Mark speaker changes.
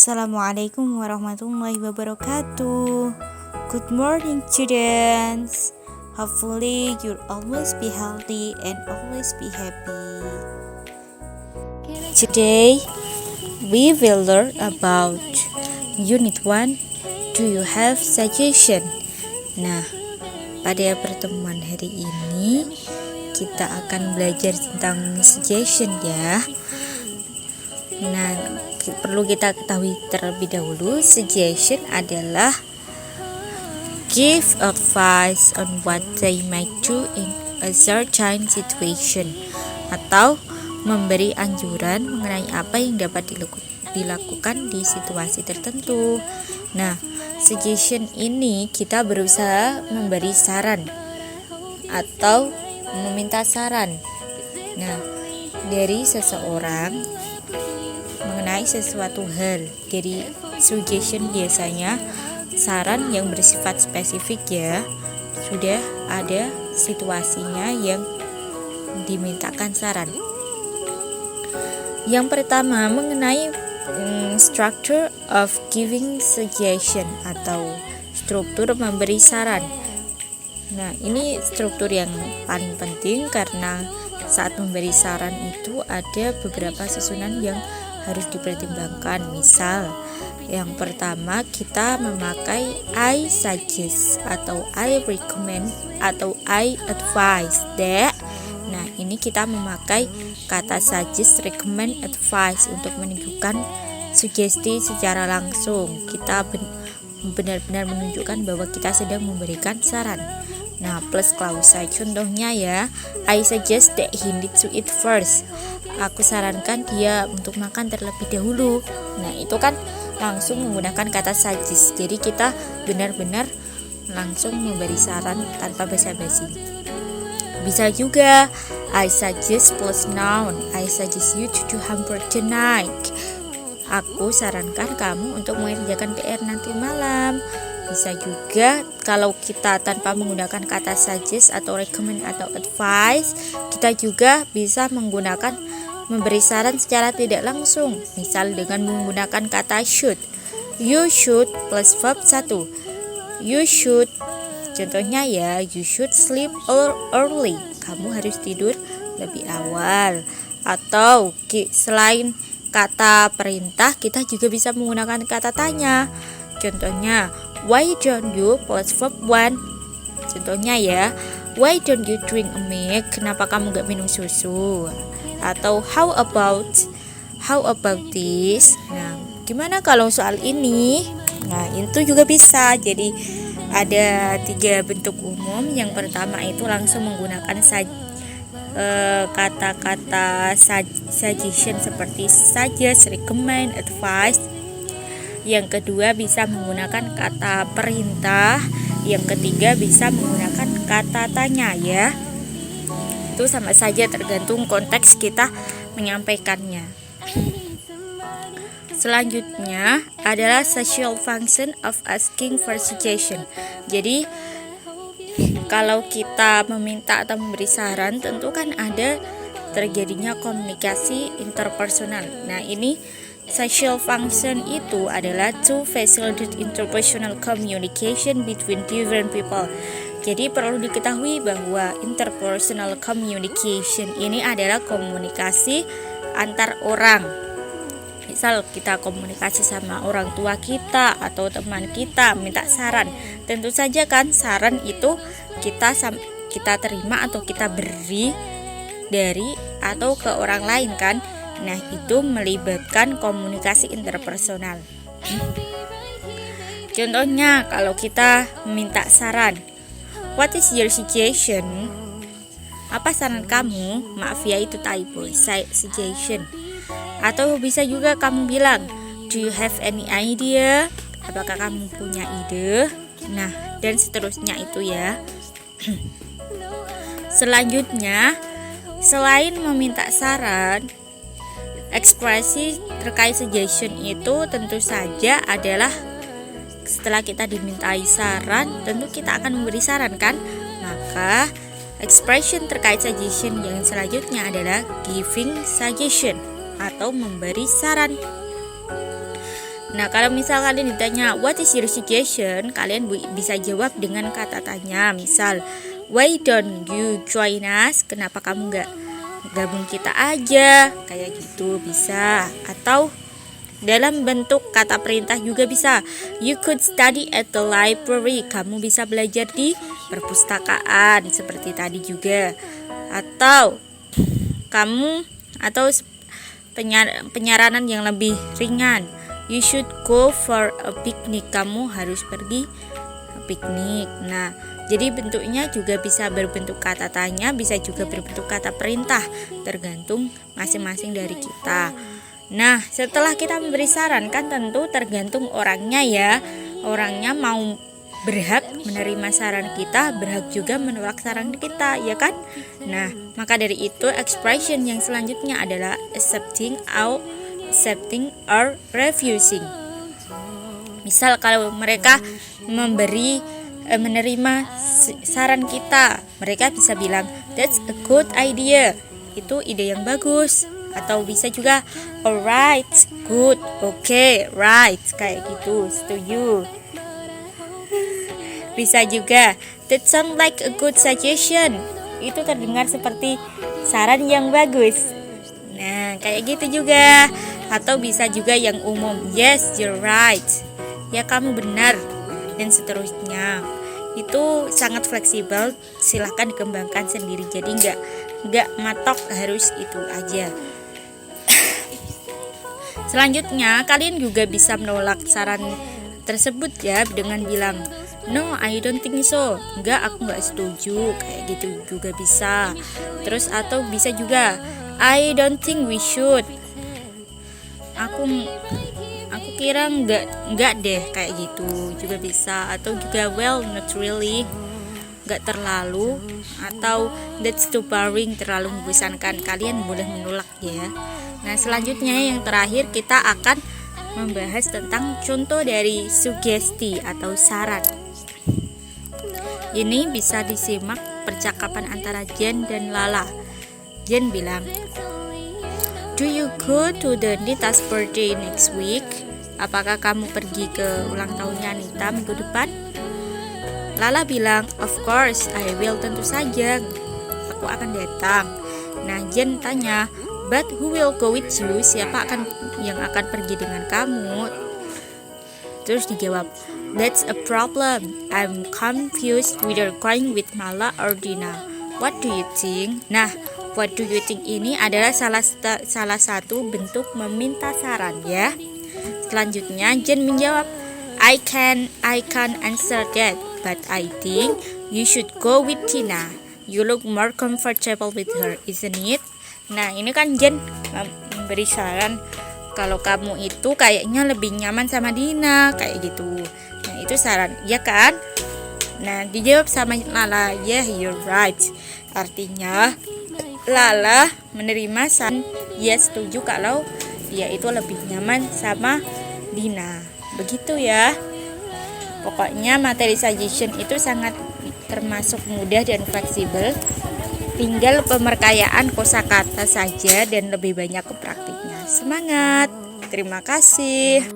Speaker 1: Assalamualaikum warahmatullahi wabarakatuh. Good morning, students. Hopefully, you'll always be healthy and always be happy. Today, we will learn about Unit 1. Do you have suggestion? Nah, pada pertemuan hari ini kita akan belajar tentang suggestion ya. Nah, perlu kita ketahui terlebih dahulu, suggestion adalah give advice on what they might do in a certain situation, atau memberi anjuran mengenai apa yang dapat dilakukan di situasi tertentu. Nah, suggestion ini kita berusaha memberi saran atau meminta saran. Nah, dari seseorang mengenai sesuatu hal. Jadi suggestion biasanya saran yang bersifat spesifik ya. Sudah ada situasinya yang dimintakan saran. Yang pertama mengenai structure of giving suggestion atau struktur memberi saran. Nah, ini struktur yang paling penting karena saat memberi saran itu ada beberapa susunan yang harus dipertimbangkan. Misal, yang pertama kita memakai I suggest atau I recommend atau I advise that. Nah, ini kita memakai kata suggest, recommend, advise untuk menunjukkan sugesti secara langsung. Kita benar-benar menunjukkan bahwa kita sedang memberikan saran. Nah, plus klausa. Contohnya ya, I suggest that he needs to eat first. Aku sarankan dia untuk makan terlebih dahulu. Nah, itu kan langsung menggunakan kata suggest. Jadi kita benar-benar langsung memberi saran tanpa basa-basi. Bisa juga I suggest plus noun. I suggest you to do homework tonight. Aku sarankan kamu untuk mengerjakan PR nanti malam. Bisa juga kalau kita tanpa menggunakan kata suggest atau recommend atau advice, kita juga bisa menggunakan memberi saran secara tidak langsung. Misal dengan menggunakan kata should. You should plus verb 1. You should. Contohnya ya, you should sleep early. Kamu harus tidur lebih awal. Atau selain kata perintah, kita juga bisa menggunakan kata tanya. Contohnya, why don't you plus verb 1. Contohnya ya, why don't you drink a milk? Kenapa kamu gak minum susu? Atau how about this? Nah, gimana kalau soal ini? Nah, itu juga bisa. Jadi ada 3 bentuk umum. Yang pertama itu langsung menggunakan kata-kata suggestion seperti suggest, recommend, advice. Yang kedua bisa menggunakan kata perintah. Yang ketiga bisa menggunakan kata tanya ya. Itu sama saja tergantung konteks kita menyampaikannya. Selanjutnya adalah social function of asking for suggestion. Jadi kalau kita meminta atau memberi saran, tentu kan ada terjadinya komunikasi interpersonal. Nah, ini social function itu adalah to facilitate interpersonal communication between different people. Jadi perlu diketahui bahwa interpersonal communication ini adalah komunikasi antar orang. Misal kita komunikasi sama orang tua kita atau teman kita, minta saran. Tentu saja kan saran itu kita terima atau kita beri dari atau ke orang lain kan. Nah, itu melibatkan komunikasi interpersonal. Contohnya kalau kita minta saran, what is your suggestion? Apa saran kamu? Maaf ya, itu typo, suggestion. Atau bisa juga kamu bilang, do you have any idea? Apakah kamu punya ide? Nah, dan seterusnya itu ya. Selanjutnya, selain meminta saran, ekspresi terkait suggestion itu tentu saja adalah setelah kita dimintai saran, tentu kita akan memberi saran kan? Maka expression terkait suggestion yang selanjutnya adalah giving suggestion atau memberi saran. Nah, kalau misal kalian ditanya what is your suggestion, kalian bisa jawab dengan kata tanya. Misal, why don't you join us? Kenapa kamu nggak gabung kita aja? Kayak gitu bisa. Atau dalam bentuk kata perintah juga bisa. You could study at the library. Kamu bisa belajar di perpustakaan seperti tadi juga. Atau penyaranan yang lebih ringan. You should go for a picnic. Kamu harus pergi piknik. Nah, jadi bentuknya juga bisa berbentuk kata tanya, bisa juga berbentuk kata perintah, tergantung masing-masing dari kita. Nah, setelah kita memberi saran kan tentu tergantung orangnya ya. Orangnya mau berhak menerima saran kita, berhak juga menolak saran kita, ya kan? Nah, maka dari itu expression yang selanjutnya adalah accepting or refusing. Misal kalau mereka menerima saran kita, mereka bisa bilang that's a good idea. Itu ide yang bagus. Atau bisa juga alright, good, okay, right, kayak gitu, setuju. Bisa juga that sound like a good suggestion. Itu terdengar seperti saran yang bagus. Nah, kayak gitu juga. Atau bisa juga yang umum, yes, you're right, ya kamu benar, dan seterusnya. Itu sangat fleksibel, silahkan dikembangkan sendiri. Jadi nggak matok harus itu aja. Selanjutnya, kalian juga bisa menolak saran tersebut ya dengan bilang no, I don't think so. Aku nggak setuju. Kayak gitu juga bisa. Terus atau bisa juga I don't think we should. Aku kira nggak deh, kayak gitu juga bisa. Atau juga well, not really, nggak terlalu. Atau that's too boring, terlalu membosankan. Kalian boleh menolak ya. Nah, selanjutnya yang terakhir kita akan membahas tentang contoh dari sugesti atau saran. Ini bisa disimak percakapan antara Jen dan Lala. Jen bilang, do you go to the Nita's birthday next week? Apakah kamu pergi ke ulang tahunnya Nita minggu depan? Lala bilang, of course, I will, tentu saja. Aku akan datang. Nah, Jen tanya, but who will go with you? Siapa yang akan pergi dengan kamu? Terus dijawab, that's a problem. I'm confused whether going with Mala or Dina. What do you think? Nah, what do you think ini adalah salah satu bentuk meminta saran ya. Selanjutnya Jen menjawab, I can answer that, but I think you should go with Tina. You look more comfortable with her, isn't it? Nah, ini kan Jen memberi saran kalau kamu itu kayaknya lebih nyaman sama Dina, kayak gitu. Nah, itu saran, ya kan? Nah, dijawab sama Lala, yeah, you're right. Artinya Lala menerima saran, ya setuju kalau dia itu lebih nyaman sama Dina. Begitu ya. Pokoknya materi suggestion itu sangat termasuk mudah dan fleksibel. Tinggal pemerkayaan kosakata saja dan lebih banyak ke praktiknya. Semangat. Terima kasih.